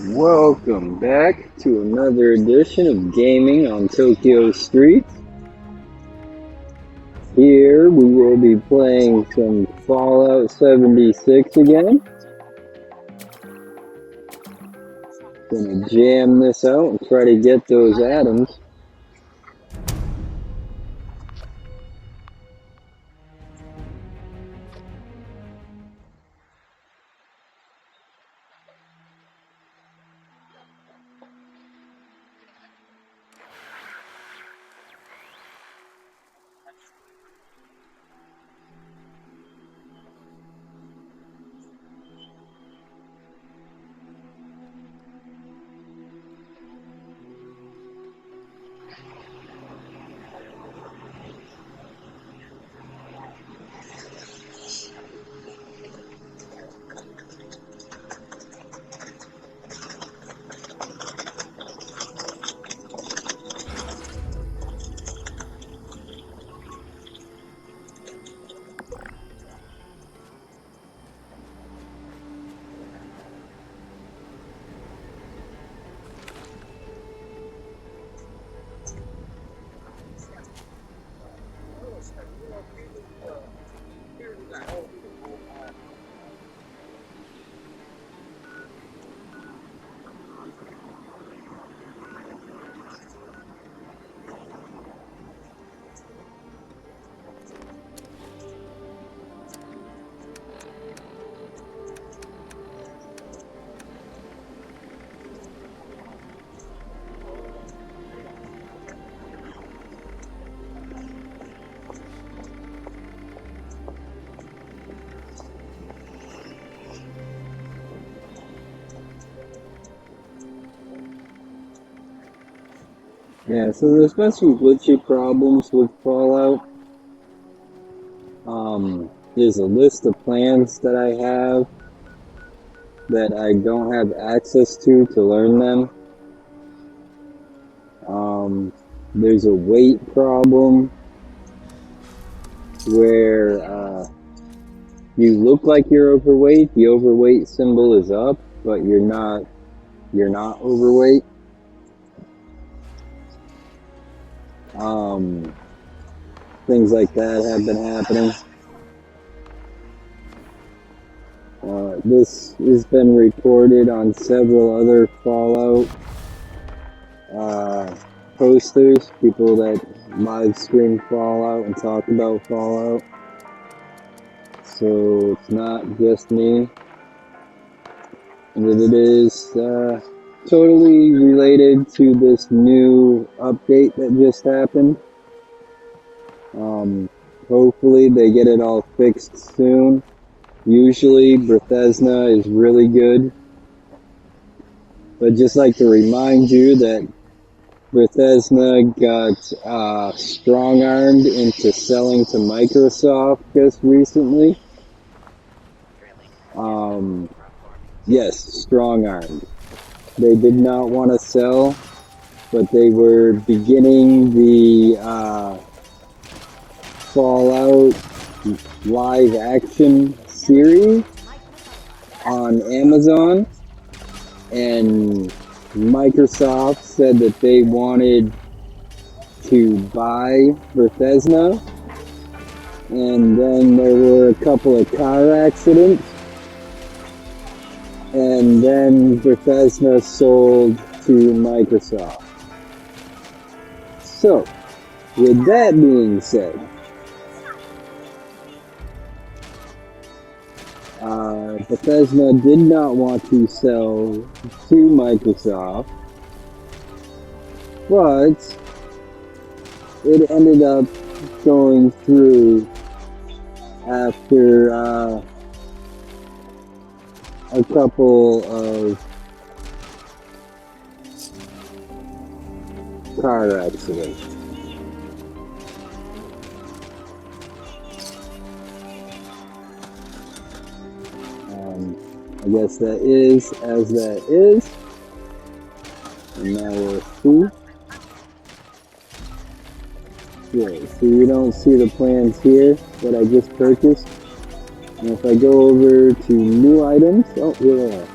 Welcome back to another edition of Gaming on Tokyo Street. Here we will be playing some Fallout 76 again. Gonna jam this out and try to get those atoms. Yeah, so there's been some glitchy problems with Fallout. There's a list of plans that I have that I don't have access to learn them. There's a weight problem where you look like you're overweight. The overweight symbol is up, but you're not overweight. Things like that have been happening. This has been reported on several other Fallout posters, people that live stream Fallout and talk about Fallout. So it's not just me. And it is totally related to this new update that just happened. Hopefully they get it all fixed soon. Usually Bethesda is really good. But just like to remind you that Bethesda got strong-armed into selling to Microsoft just recently. Yes, strong-armed. They did not want to sell, but they were beginning the Fallout live action series on Amazon, and Microsoft said that they wanted to buy Bethesda, and then there were a couple of car accidents, and then Bethesda sold to Microsoft. So, with that being said, Bethesda did not want to sell to Microsoft, but it ended up going through after a couple of car accidents. I guess that is as that is. And now we'll see. Yeah, so you don't see the plans here that I just purchased. And if I go over to new items, oh, here they are.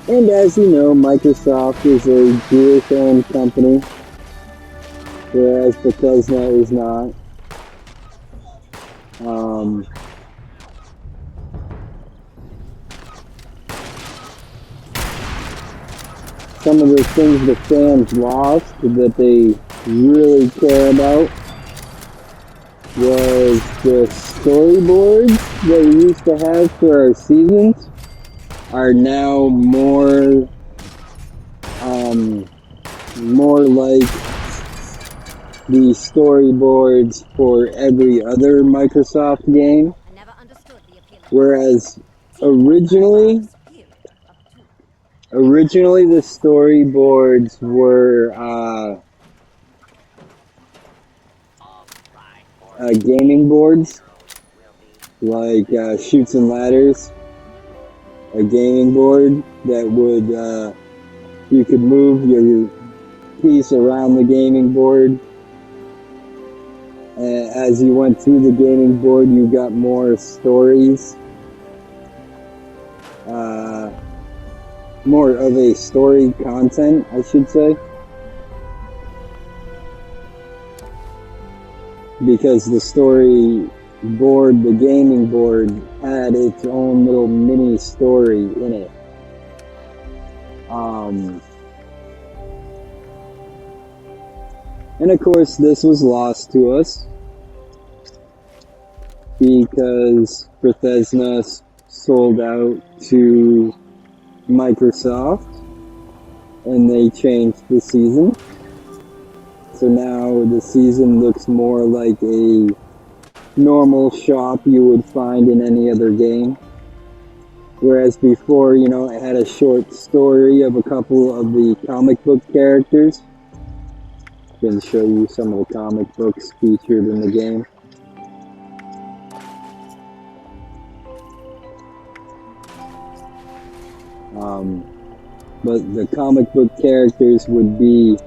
And as you know, Microsoft is a Jewish-owned company, whereas Bethesda is not. Some of the things the fans lost that they really care about was the storyboards that we used to have for our seasons are now more like the storyboards for every other Microsoft game, whereas originally the storyboards were gaming boards, like Chutes and Ladders, a gaming board that would you could move your piece around the gaming board. As you went through the gaming board, you got more stories, more of a story content, I should say, because the story board, the gaming board, had its own little mini story in it. And of course, this was lost to us because Bethesda sold out to Microsoft and they changed the season. So now the season looks more like a normal shop you would find in any other game. Whereas before, you know, it had a short story of a couple of the comic book characters. I'm going to show you some of the comic books featured in the game. But the comic book characters would be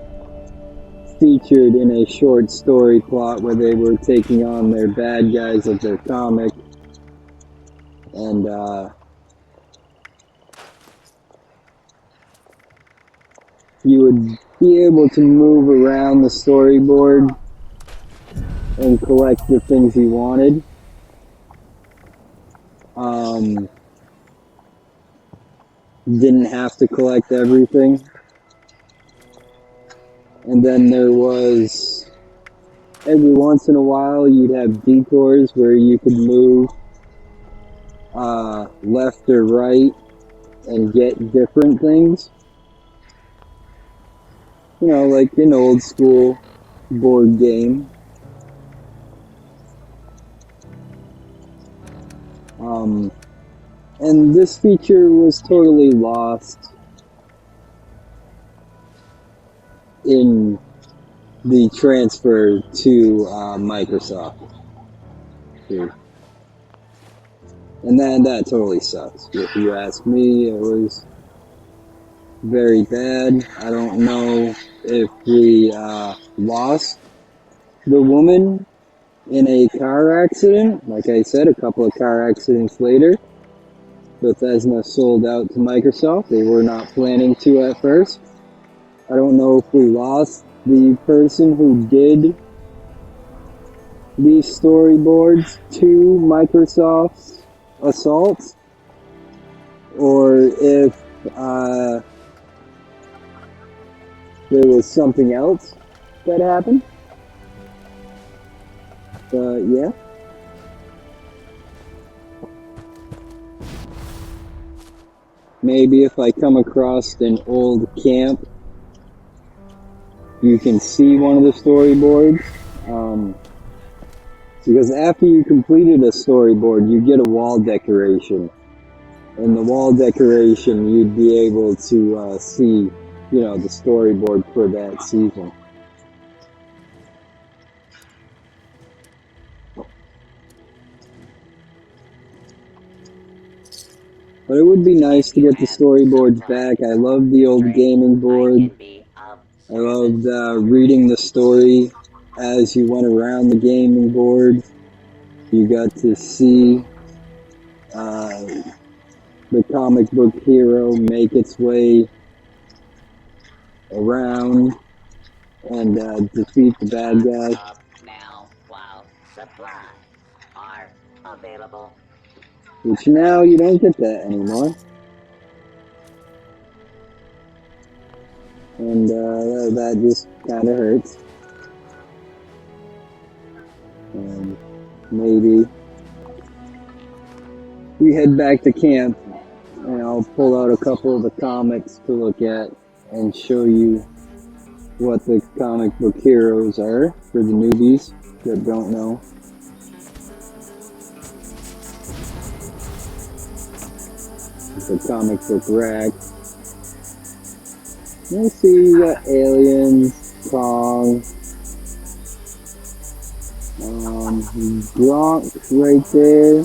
featured in a short story plot where they were taking on their bad guys of their comic. And you would be able to move around the storyboard and collect the things you wanted. Didn't have to collect everything. And then there was, every once in a while, you'd have detours where you could move left or right and get different things. You know, like an old school board game. And this feature was totally lost in the transfer to Microsoft. Here. And that totally sucks. If you ask me, it was very bad. I don't know if we lost the woman in a car accident. Like I said, a couple of car accidents later, Bethesda sold out to Microsoft. They were not planning to at first. I don't know if we lost the person who did these storyboards to Microsoft's assault, or if there was something else that happened. But yeah. Maybe if I come across an old camp, you can see one of the storyboards. Because after you completed a storyboard, you get a wall decoration. And the wall decoration, you'd be able to see, you know, the storyboard for that season. But it would be nice to get the storyboards back. I love the old gaming board. I loved reading the story as you went around the gaming board. You got to see the comic book hero make its way around and defeat the bad guy. Now, while supplies are available. Which now you don't get that anymore. And that just kind of hurts. And maybe we head back to camp and I'll pull out a couple of the comics to look at and show you what the comic book heroes are for the newbies that don't know. The comic book rack. You see, you got aliens, Kong, Gronk right there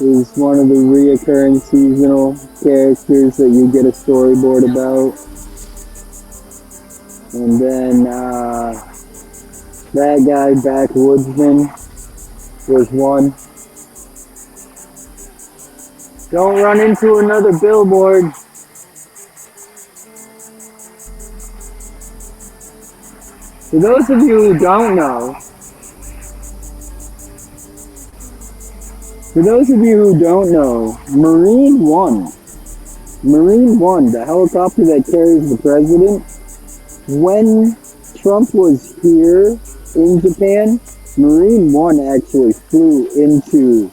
is one of the reoccurring seasonal characters that you get a storyboard about. And then that guy, Backwoodsman, was one. Don't run into another billboard. For those of you who don't know, Marine One, the helicopter that carries the president, when Trump was here in Japan, Marine One actually flew into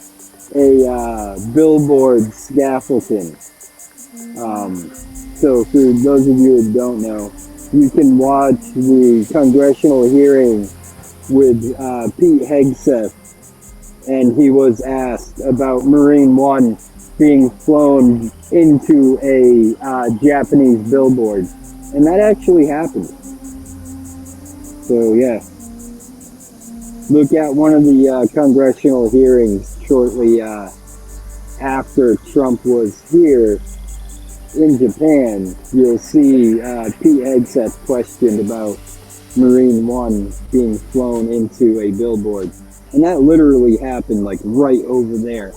a billboard scaffolding. So for those of you who don't know, you can watch the congressional hearing with Pete Hegseth, and he was asked about Marine One being flown into a Japanese billboard, and that actually happened. So yeah, look at one of the congressional hearings shortly after Trump was here in Japan. You'll see Pete Hegseth questioned about Marine One being flown into a billboard. And that literally happened like right over there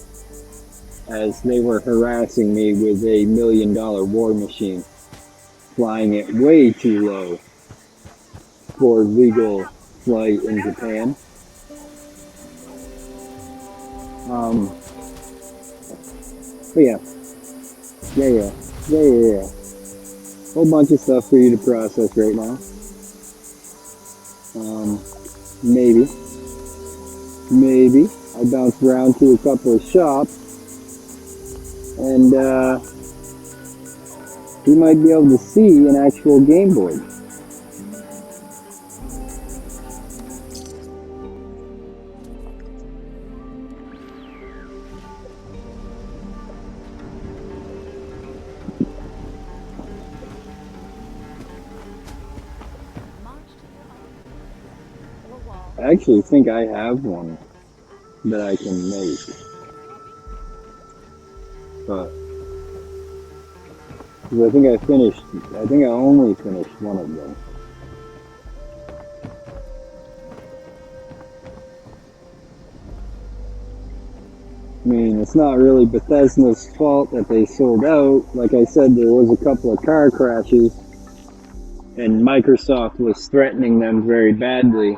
as they were harassing me with a $1 million war machine, flying it way too low for legal flight in Japan. But yeah. Whole bunch of stuff for you to process right now. Maybe I bounced around to a couple of shops, and you might be able to see an actual game board. I actually think I have one that I can make, but I think I only finished one of them. I mean, it's not really Bethesda's fault that they sold out. Like I said, there was a couple of car crashes, and Microsoft was threatening them very badly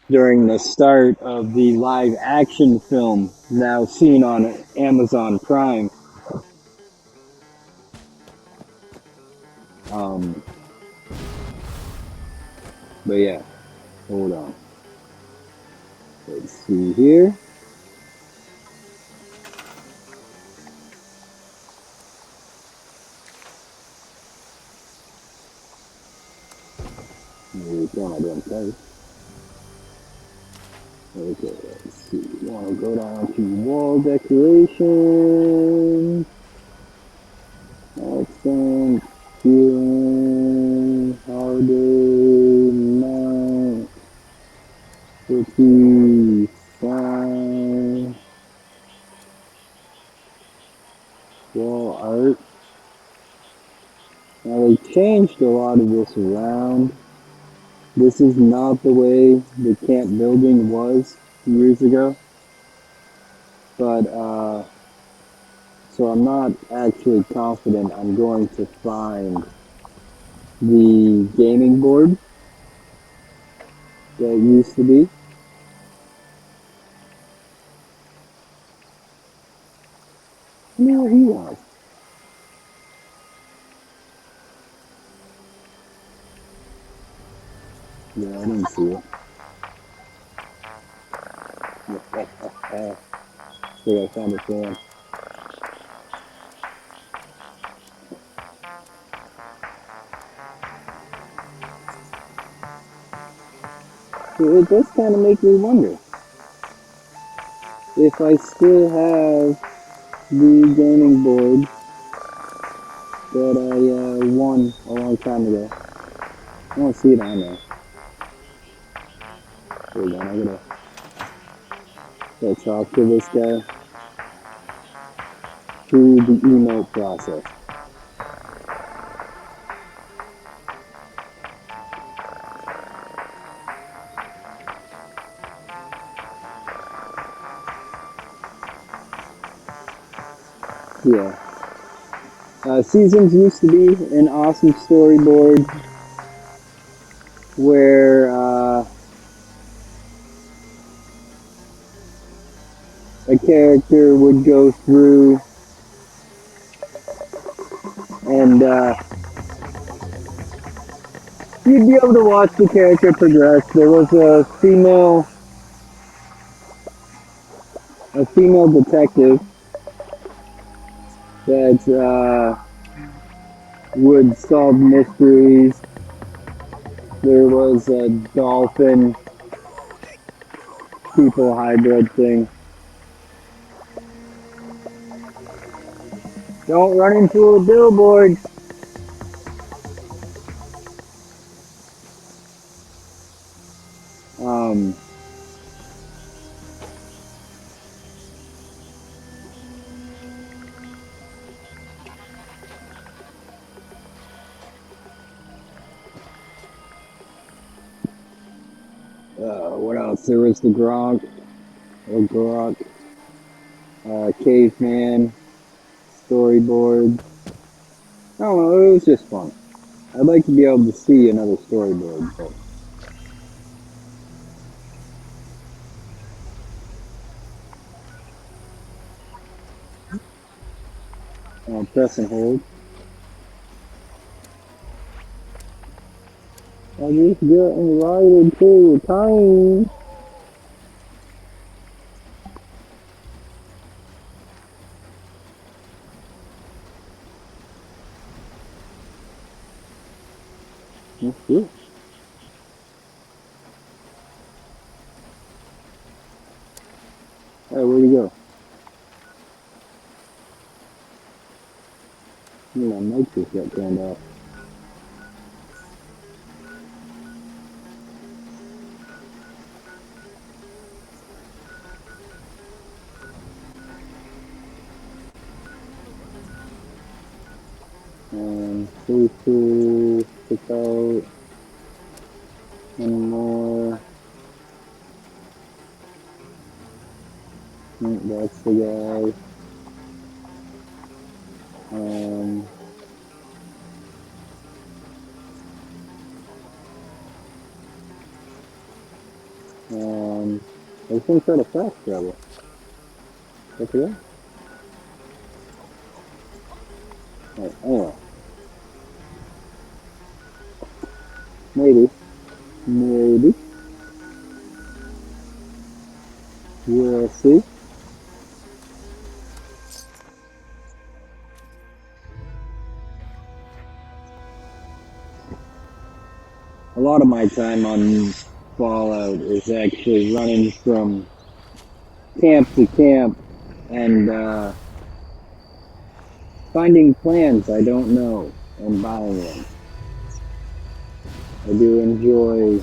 during the start of the live action film now seen on Amazon Prime. But yeah, hold on. Let's see here. Maybe I didn't say. Okay, let's see. You want to go down to wall decoration. Accent, feeling, holiday, night, cookie, fine, wall art. Now they changed a lot of this around. This is not the way the camp building was years ago. But So I'm not actually confident I'm going to find the gaming board that used to be. No, he was. Yeah, I didn't see it. Think I found a fan. So it does kind of make me wonder if I still have the gaming board that I won a long time ago. I don't see it on there. Hold on, I gotta talk to this guy through the emote process. Yeah. Seasons used to be an awesome storyboard where a character would go through and you'd be able to watch the character progress. There was a female detective that would solve mysteries. There was a dolphin people hybrid thing. Don't run into a billboard. Um, what else? There was the Gronk, Caveman, storyboard. I don't know, it was just fun. I'd like to be able to see another storyboard, but press and hold. I just got invited to a time. That's it. Hey, where'd he go? My mic just got turned off. Free pick out one more. That's the guy. Um, I was gonna try to fast travel. What's that? Alright, anyway. Maybe. We'll see. A lot of my time on Fallout is actually running from camp to camp and finding plans I don't know and buying them. I do enjoy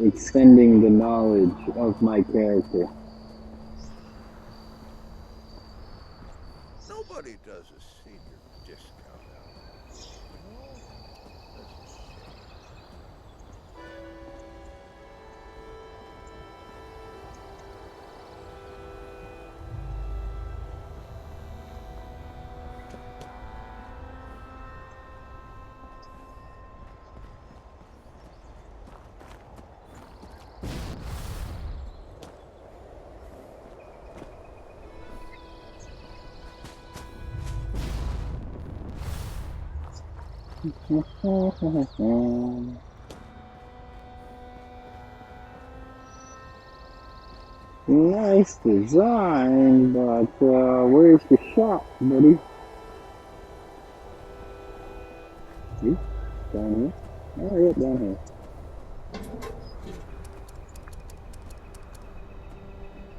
extending the knowledge of my character. Nobody does a senior discount out there, you know? That's a shame. Nice design, but where's the shop, buddy? See? Down here? Oh, yeah, down here.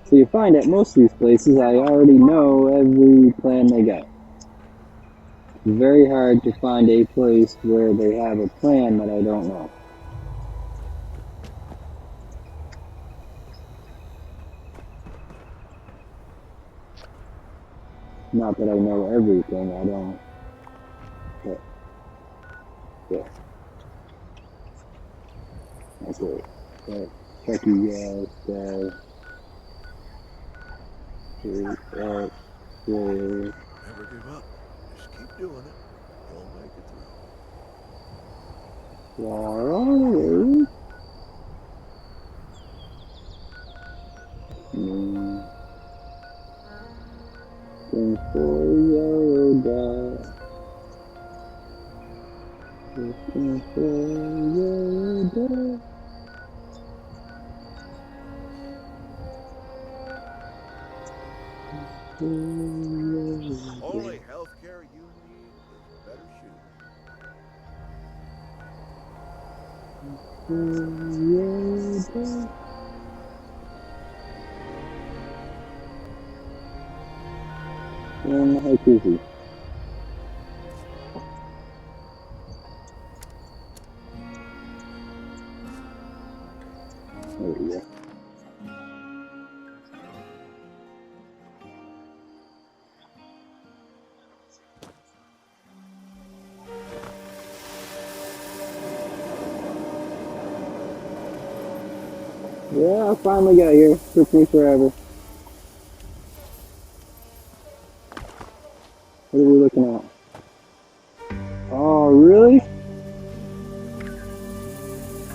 So you find at most of these places, I already know every plan they got. It's very hard to find a place where they have a plan that I don't know. Not that I know everything, I don't. But, yeah. Okay. But check you guys, Never give up. Just keep doing it. You'll make it through. Alright. For Yoda. Looking for Yoda. Only healthcare you need is better shoes. Yoda. Where the heck is he? There we go. Yeah, I finally got here. Took me forever. What are we looking at? Oh, really?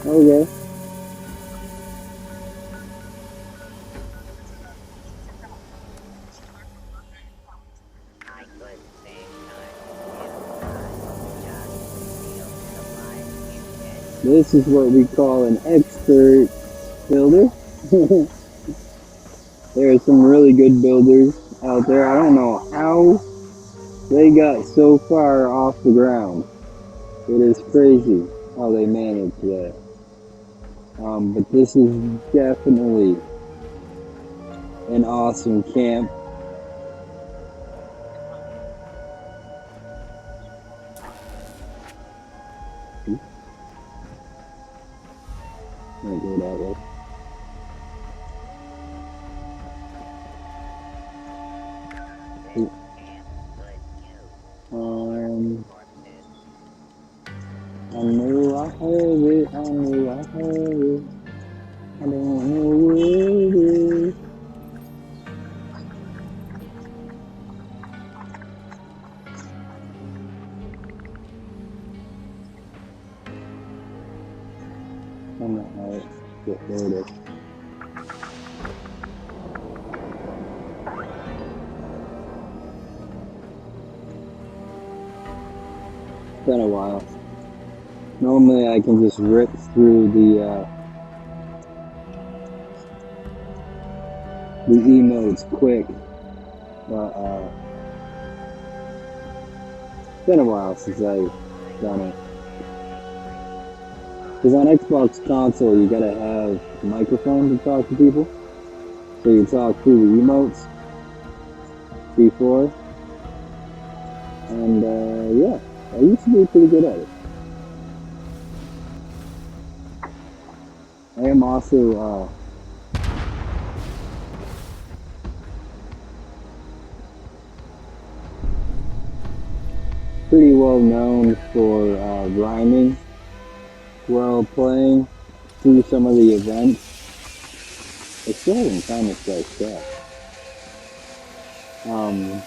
Okay. I could save time if I just steal supplies instead. This is what we call an expert builder. There are some really good builders out there. I don't know how they got so far off the ground. It is crazy how they managed that. But this is definitely an awesome camp. Might go that way. This camp could use Um, corpses. I knew I have it. I knew I have it. I don't know where it is. I'm not right. Yeah, there it is. It's been a while. Normally I can just rip through the emotes quick, but it's been a while since I've done it. Because on Xbox console you gotta have a microphone to talk to people, so you talk through the emotes before, and yeah, I used to be pretty good at it. I am also pretty well known for rhyming while playing through some of the events. I still haven't found this guy's stuff.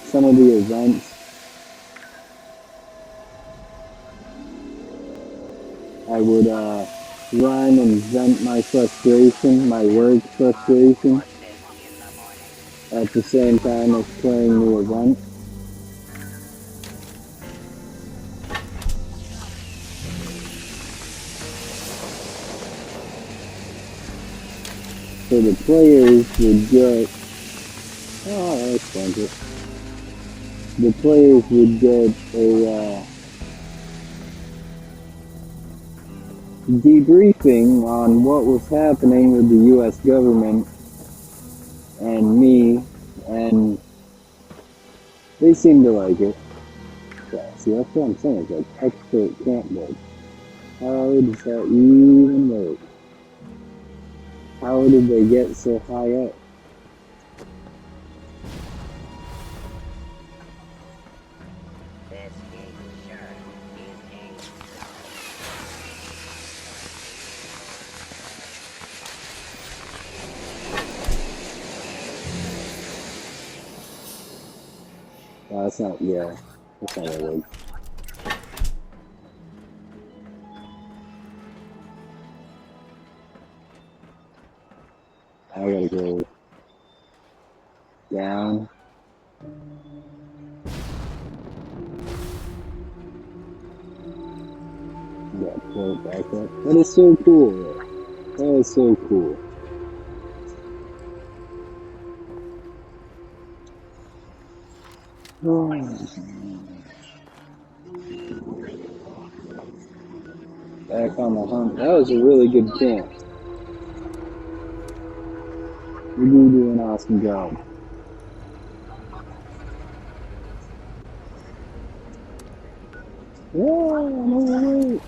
Some of the events I would rhyme and vent my frustration, my work frustration, at the same time as playing the event. So the players would get, oh, that's fun. The players would get a debriefing on what was happening with the U.S. government and me, and they seemed to like it. Yeah, see, that's what I'm saying. It's like expert camp build. How does that even work? How did they get so high up? This game sure is That's not, yeah, that's not what it works. I gotta go down. Yeah, pull it back up. That is so cool. That is so cool. Back on the hunt. That was a really good camp. You do an awesome job. Yeah, no way.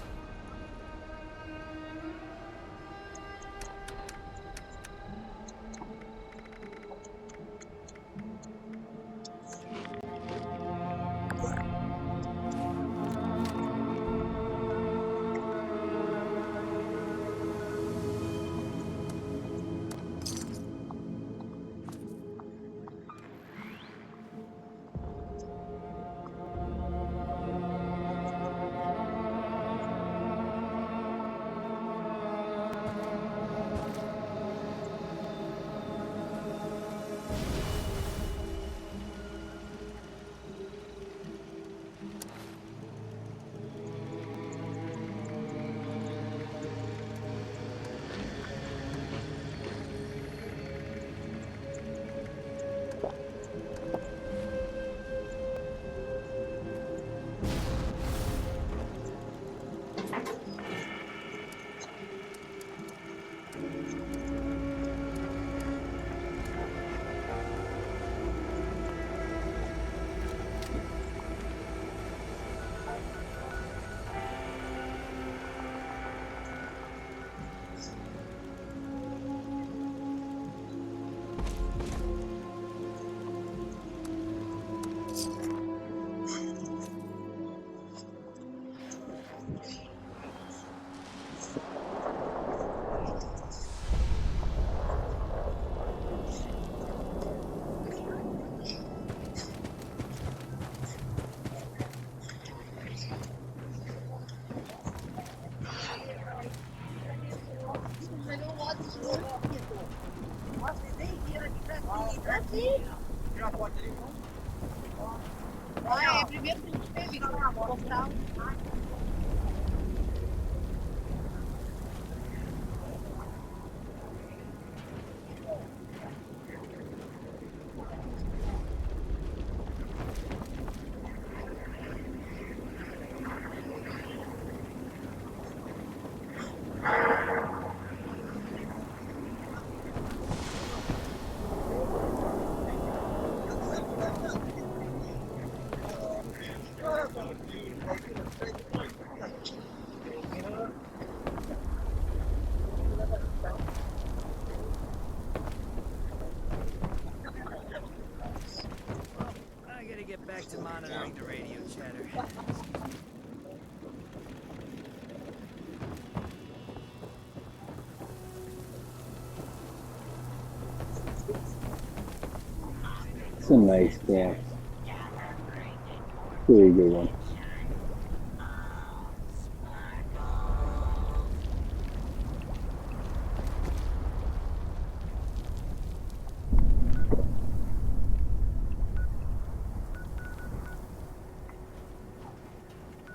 I gotta get back to monitoring the radio chatter. It's a nice camp. Pretty good one.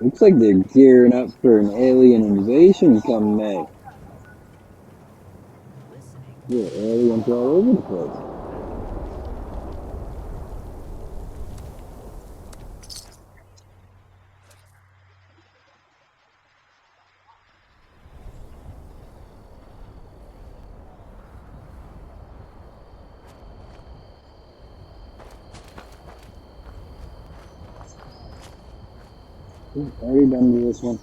Looks like they're gearing up for an alien invasion come May. Listening Yeah, aliens all over the place. Already done with this one.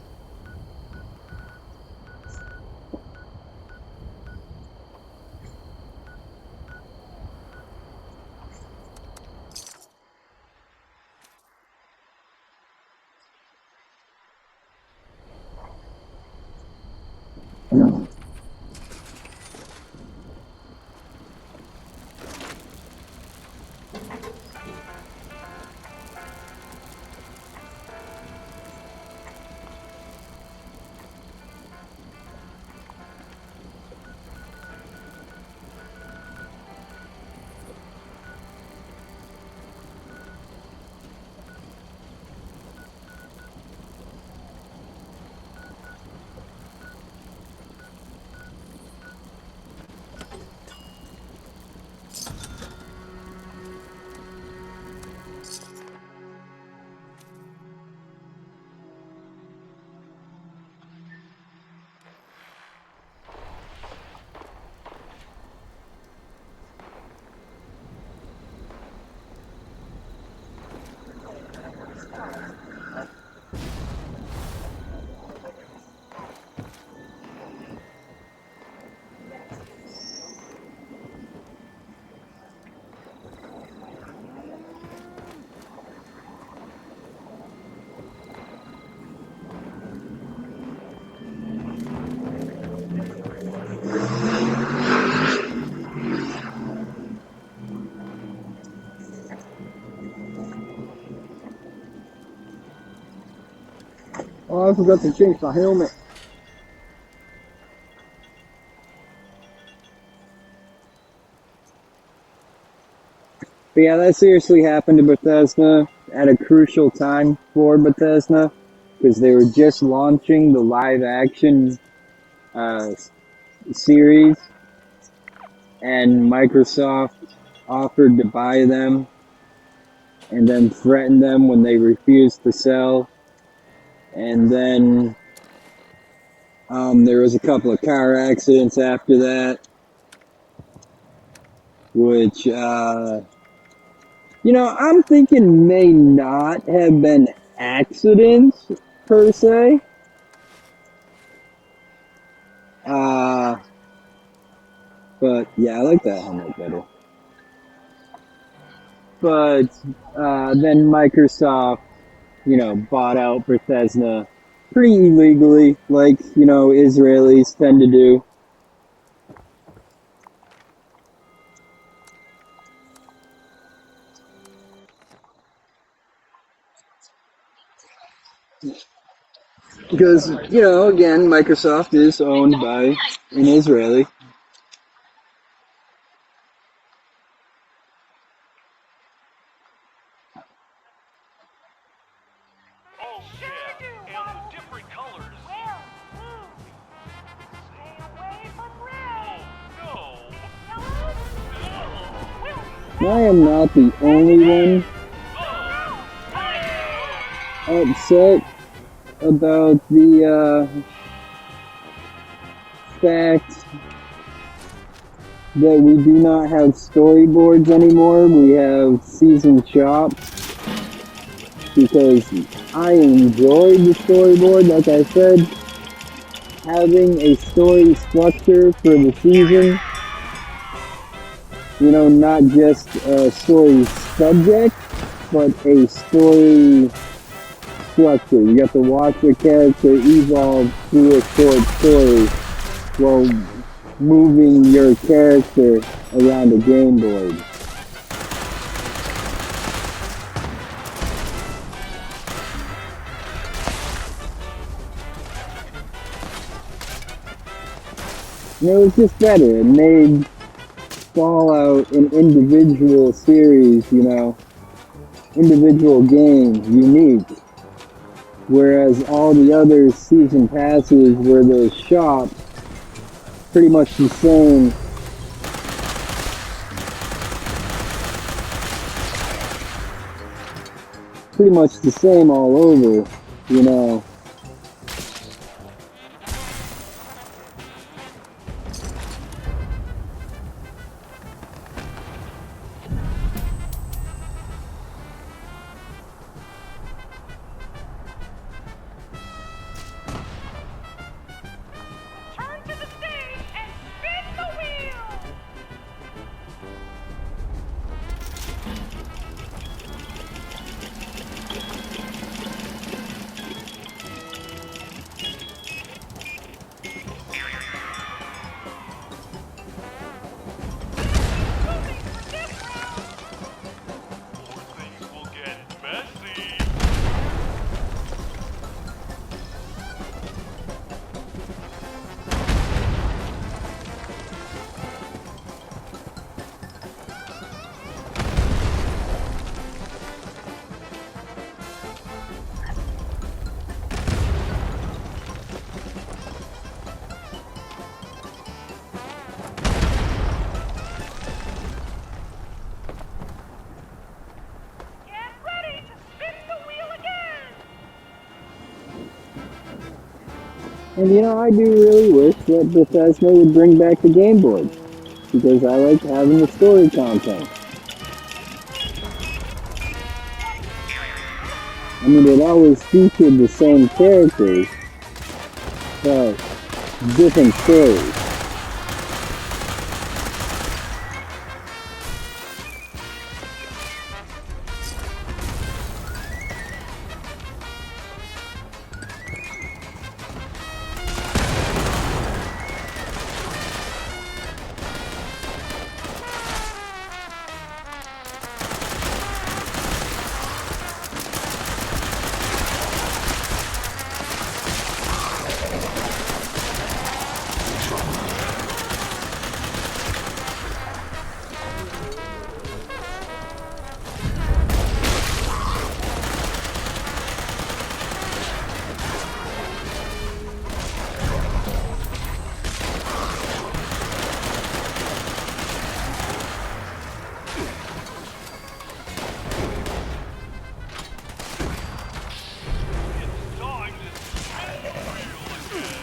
Oh, I forgot to change my helmet. But yeah, that seriously happened to Bethesda at a crucial time for Bethesda because they were just launching the live action uh, series, and Microsoft offered to buy them and then threatened them when they refused to sell. And then there was a couple of car accidents after that, which, I'm thinking may not have been accidents per se. But yeah, I like that helmet better. But then Microsoft, bought out Bethesda pretty illegally, like, Israelis tend to do. Because, again, Microsoft is owned by an Israeli. Oh, yeah, and the different colors. I am not the only one upset about the fact that we do not have storyboards anymore. We have seasoned chops because I enjoyed the storyboard. Like I said, having a story structure for the season, not just a story subject, but a story structure. You have to watch a character evolve through a short story while moving your character around a game board. And it was just better. It made Fallout an individual series, individual game, unique. Whereas all the other season passes were the shops, pretty much the same pretty much the same all over, you know. Turn to the stage and spin the wheel! Moving for this round! Or things will get messy! Get ready to spin the wheel again! And you know, I do really wish that Bethesda would bring back the Game Boy, because I like having the story content. I mean, it always featured the same characters, but different stories. It's time to spin the wheel again!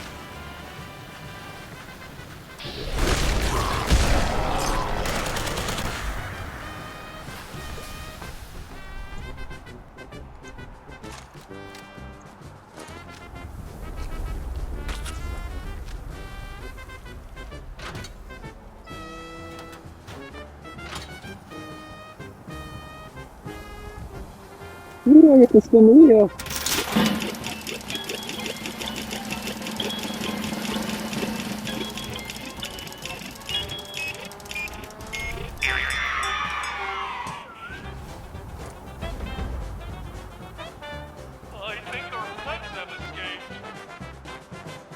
Ooh, I get to spin the wheel. I think our pets have escaped.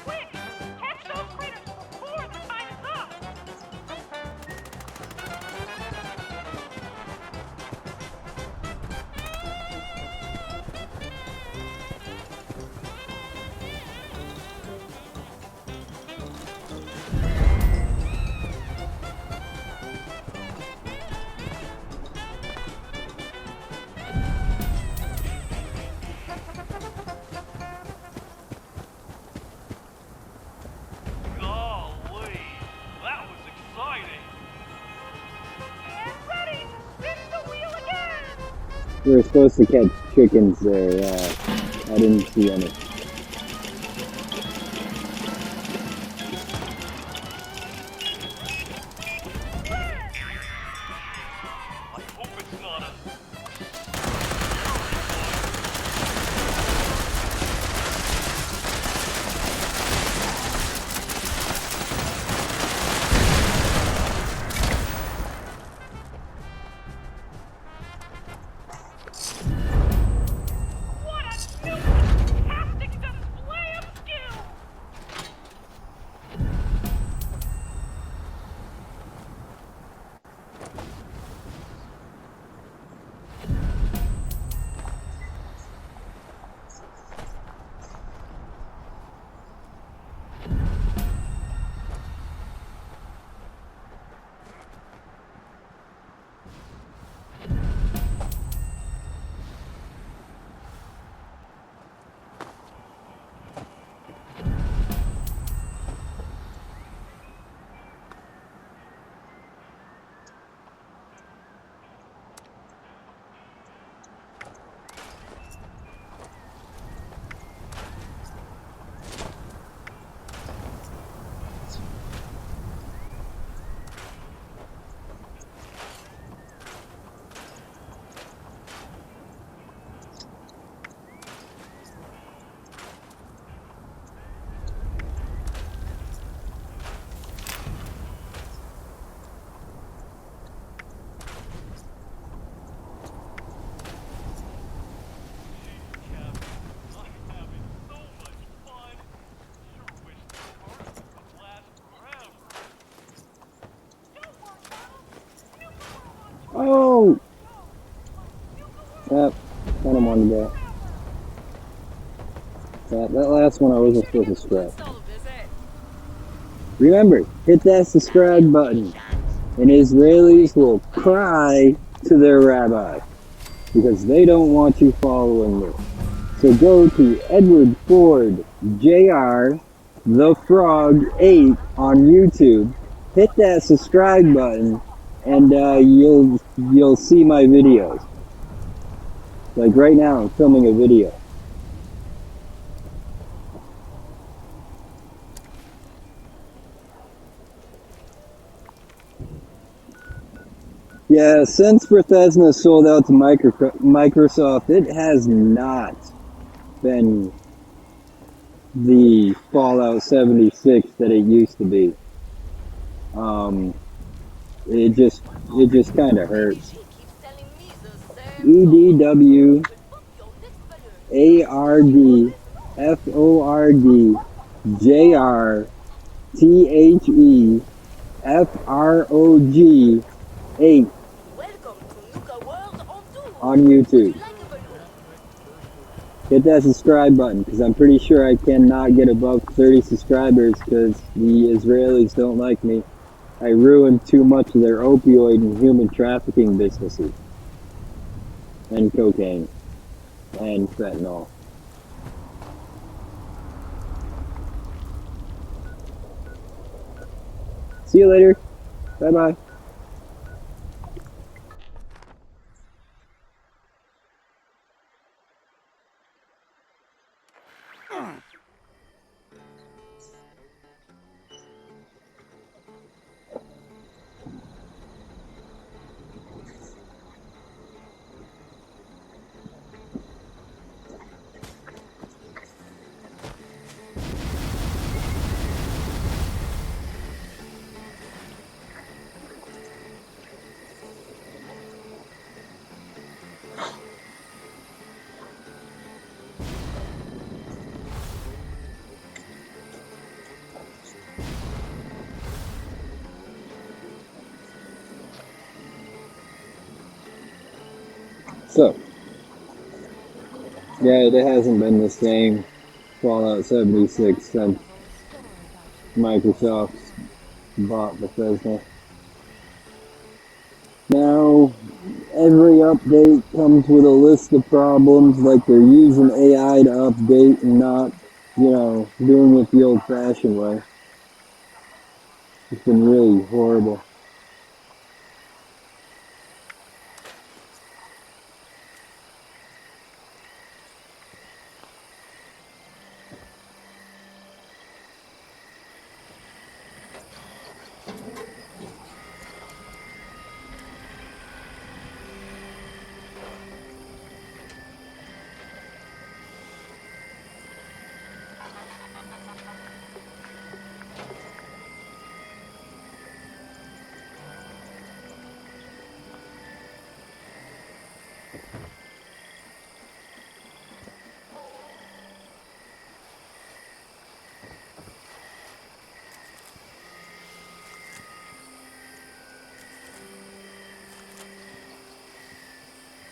Quick! Catch those critters before the time is up! Golly, that was exciting! Get ready to spin the wheel again! We were supposed to catch chickens there. I didn't see any. I hope it's not a... What a fantastic Yep, kind of wanted that. That last one I wasn't supposed to scratch. Remember, hit that subscribe button, and Israelis will cry to their rabbi because they don't want you following me. So go to Edward Ford Jr. The Frog 8 on YouTube. Hit that subscribe button, and you'll see my videos. Like right now, I'm filming a video. Yeah, since Bethesda sold out to Microsoft, it has not been the Fallout 76 that it used to be. It just kind of hurts. EDW ARD FORD JR THE FROG 8 on YouTube. Hit that subscribe button because I'm pretty sure I cannot get above 30 subscribers because the Israelis don't like me. I ruined too much of their opioid and human trafficking businesses. And cocaine. And fentanyl. See you later. Bye-bye. So, yeah, it hasn't been the same Fallout 76 since Microsoft bought Bethesda. Now, every update comes with a list of problems, like they're using AI to update and not, doing it the old-fashioned way. It's been really horrible.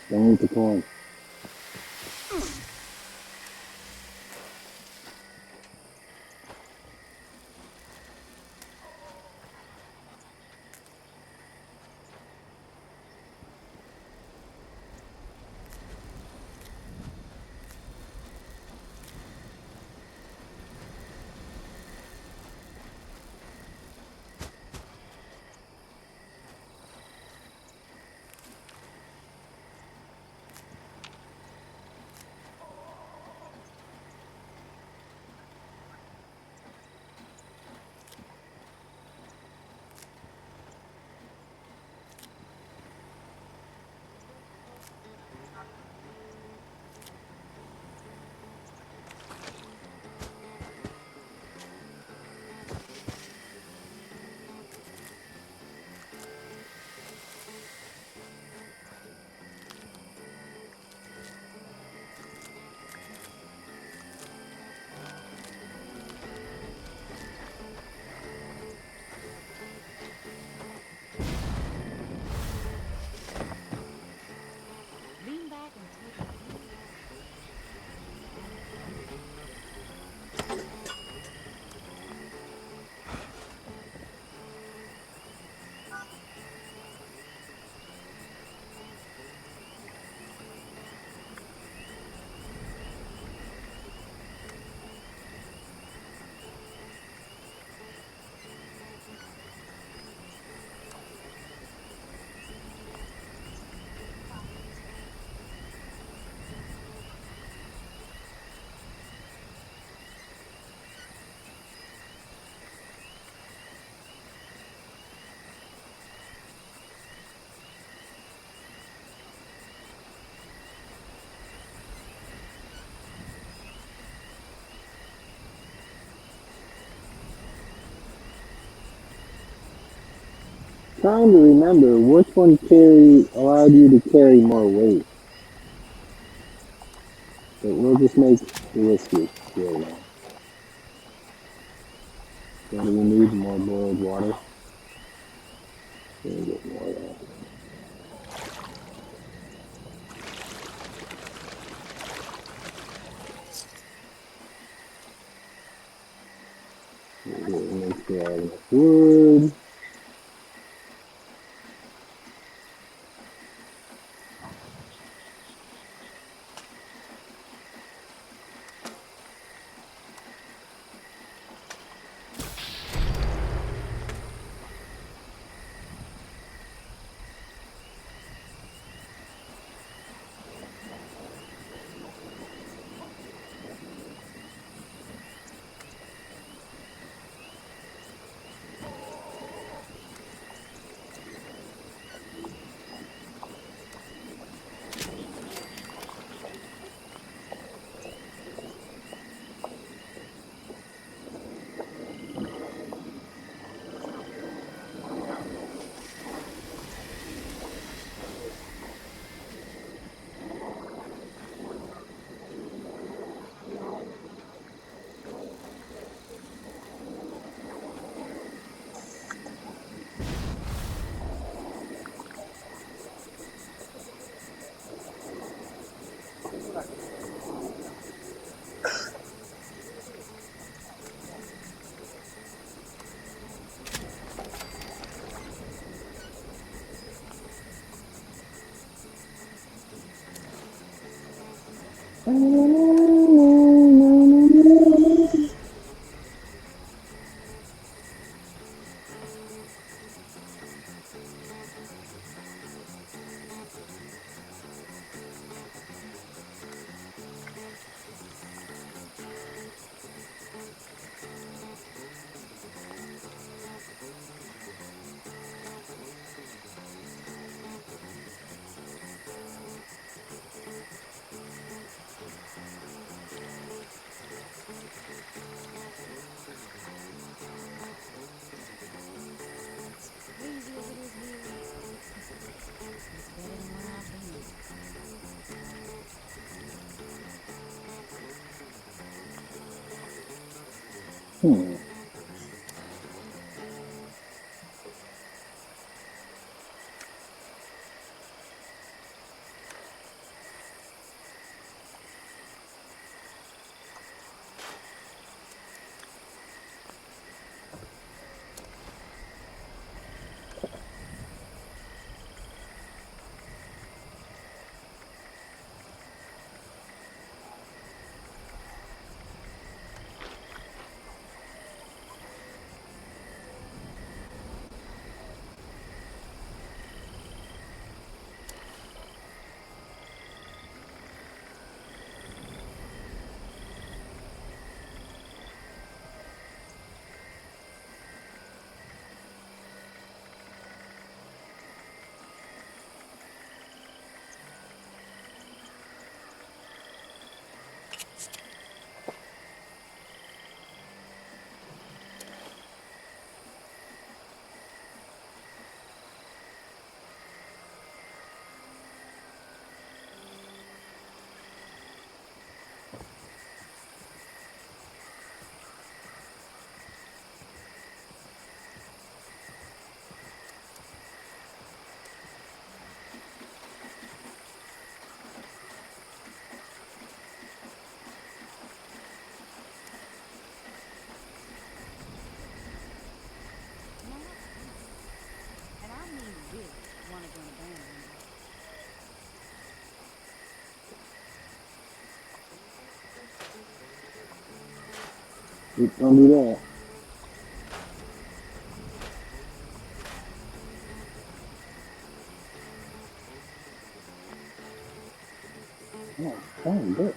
Don't eat the corn. trying to remember which one allowed you to carry more weight. But we'll just make the whiskey right now. So we need more boiled water. We'll get more of that. Make sure I have enough wood. Crazy as it is here, it's better than where I've been. Now that's crazy. And I mean really want to join a band one day. Don't do that. Oh, fine, good.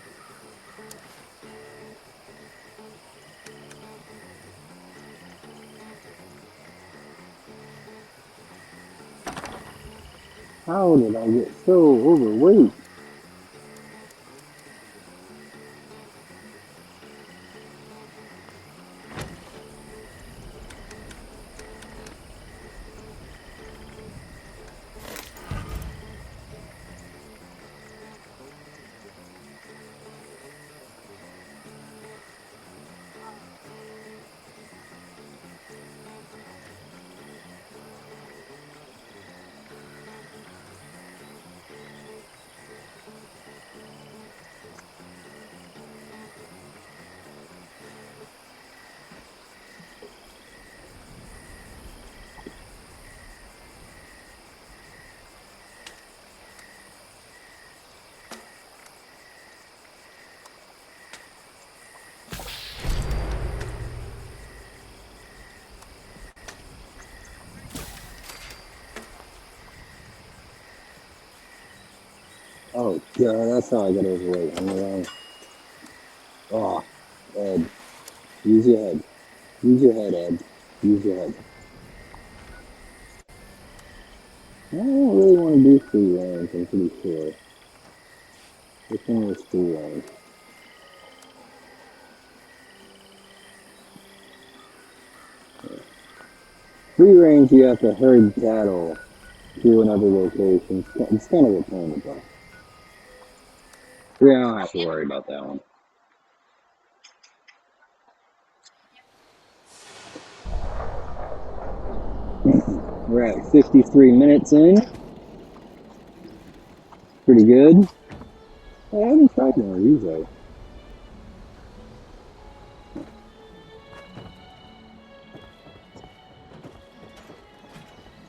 How did I get so overweight? Oh, God, that's how I got overweight. I'm wrong. Oh, Ed. Use your head. Use your head, Ed. Use your head. I don't really want to do free range, I'm pretty sure. This one was free range. Free range, you have to herd cattle to another location. It's kind of a pain in the butt. Yeah, I don't have to worry about that one. We're at 53 minutes in. Pretty good. I haven't tried one of these though.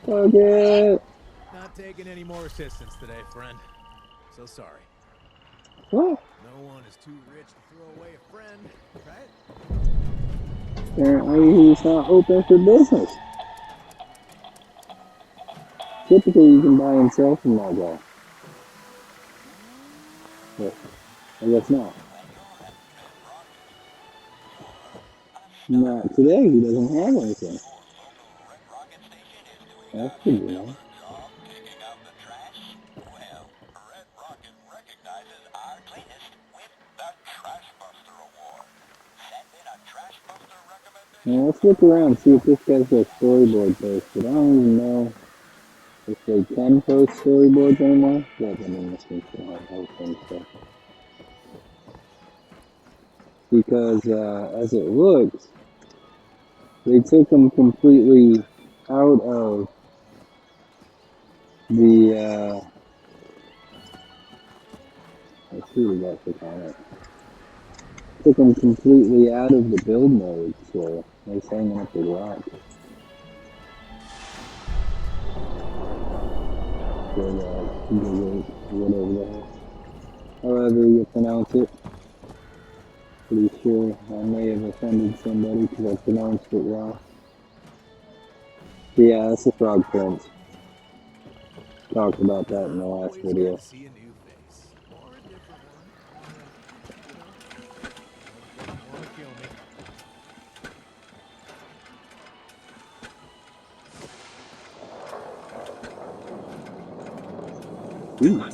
Okay. Not taking any more assistance today, friend. So sorry. Well, No one is too rich to throw away a friend, right? apparently he's not open for business. Typically you can buy and sell from that guy. But I guess not. Not today, he doesn't have anything. That's good, you know. Now let's look around and see if this guy's got storyboard posted. I don't even know if they can post storyboards anymore. Yeah, I mean, this one's still on open, so. Because as it looks, they took them completely out of the, let's see what we got for comment. Took them completely out of the build mode, so they're hanging up the rock. For whatever the hell. However you pronounce it. Pretty sure I may have offended somebody because I pronounced it wrong. But yeah, that's the Frog Prince. Talked about that in the last Always video. good to see a new face. Or a different one. Doesn't want to kill me. Ooh.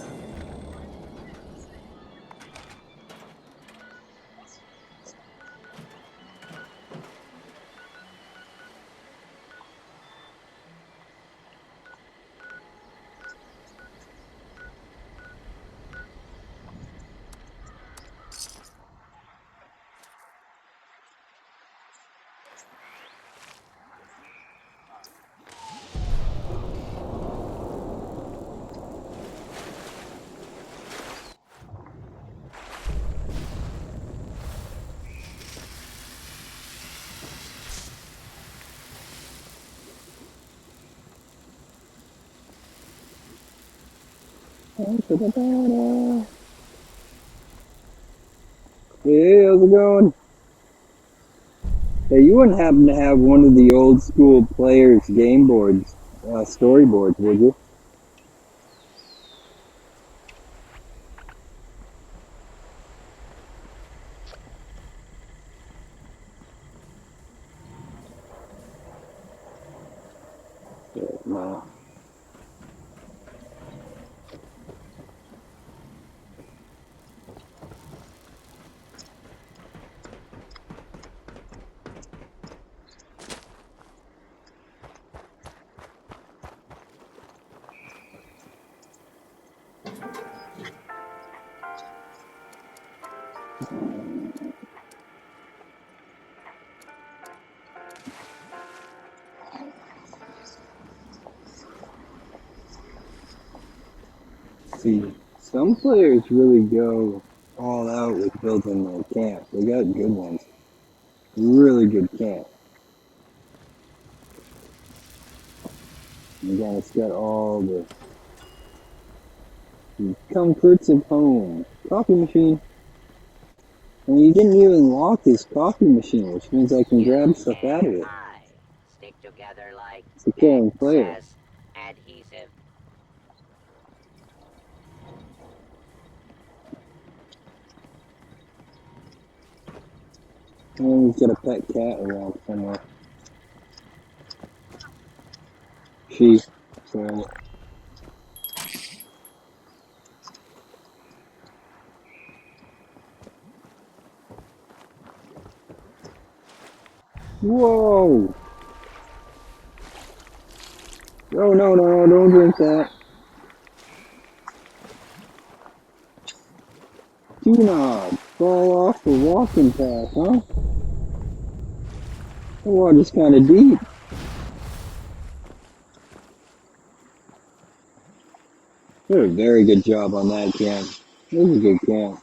Hey, how's it going? Hey, you wouldn't happen to have one of the old school players' game boards, storyboards, would you? No. See, some players really go all out with building their camp. They got good ones. Really good camp. Again, it's got all the comforts of home. Coffee machine. And he didn't even lock his coffee machine, which means I can grab stuff out of it. Stick together like It's a killing player. excess adhesive. And he's got a pet cat around somewhere. She. Sorry. Whoa! Oh no, no, don't drink that. Do not fall off the walking path, huh? The water's kind of deep. Did a very good job on that camp. It was a good camp.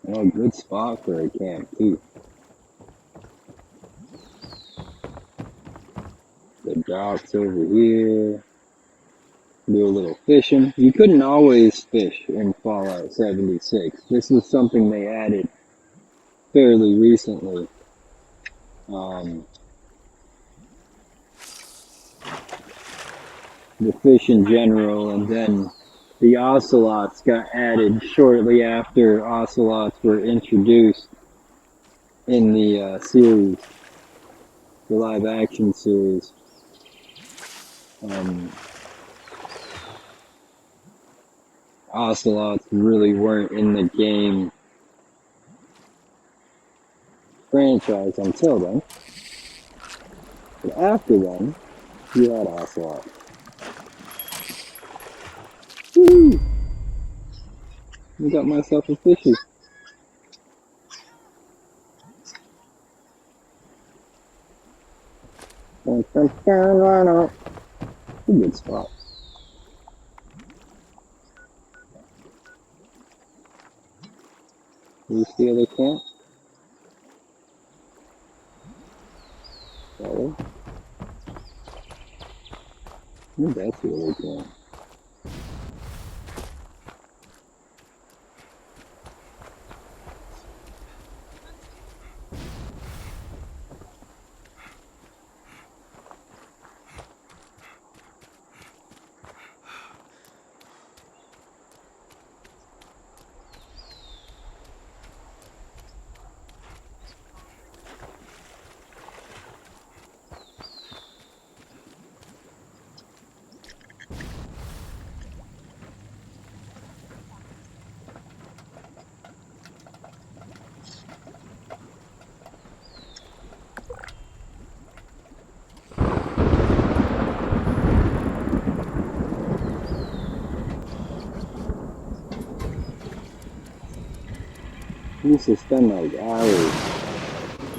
Oh, good spot for a camp, too. The docks over here. Do a little fishing. You couldn't always fish in Fallout 76. This was something they added fairly recently. The fish in general, and then the ocelots got added shortly after ocelots were introduced in the series, the live action series. Ocelots really weren't in the game franchise until then. But after then, you had ocelots. Woo! I got myself a fishy. A good spot. You see the other camp? Sorry. I think that's the other camp. I used to spend like hours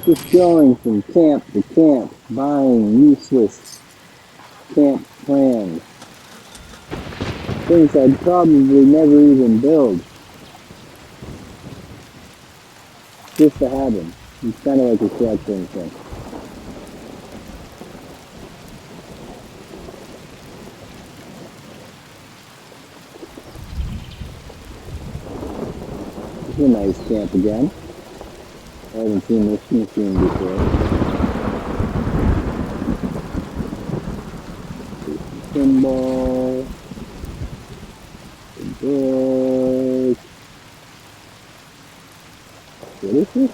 just going from camp to camp, buying useless camp plans. Things I'd probably never even build. Just to have them. It's kind of like a collecting thing. This is a nice camp again. I haven't seen this machine before. There's some pinball. Some books. What is this?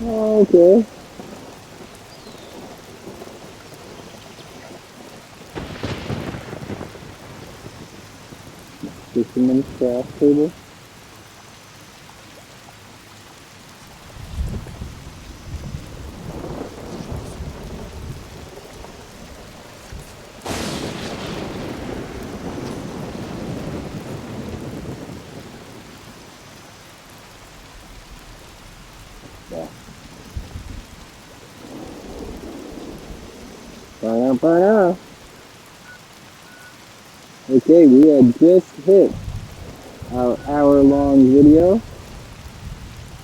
Oh, okay. Fisherman's craft table. Yeah. Ba-da-ba-da. Okay, we had just hit our hour-long video.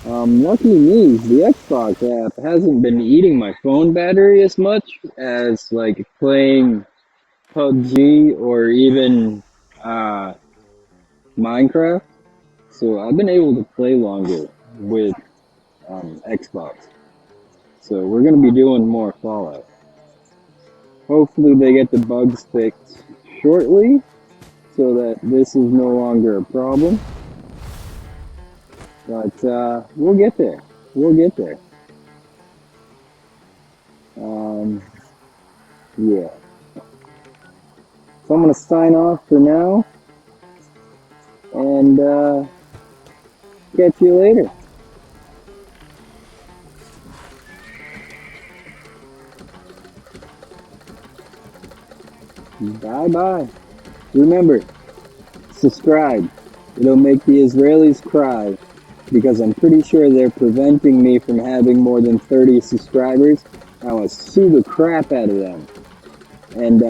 Lucky me, the Xbox app hasn't been eating my phone battery as much as like playing PUBG or even Minecraft. So I've been able to play longer with Xbox. So we're gonna be doing more Fallout. hopefully they get the bugs fixed shortly so that this is no longer a problem. But we'll get there. We'll get there. Yeah. So I'm going to sign off for now and catch you later. Bye-bye. Remember, subscribe. It'll make the Israelis cry because I'm pretty sure they're preventing me from having more than 30 subscribers. I will sue the crap out of them and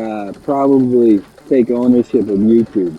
probably take ownership of YouTube.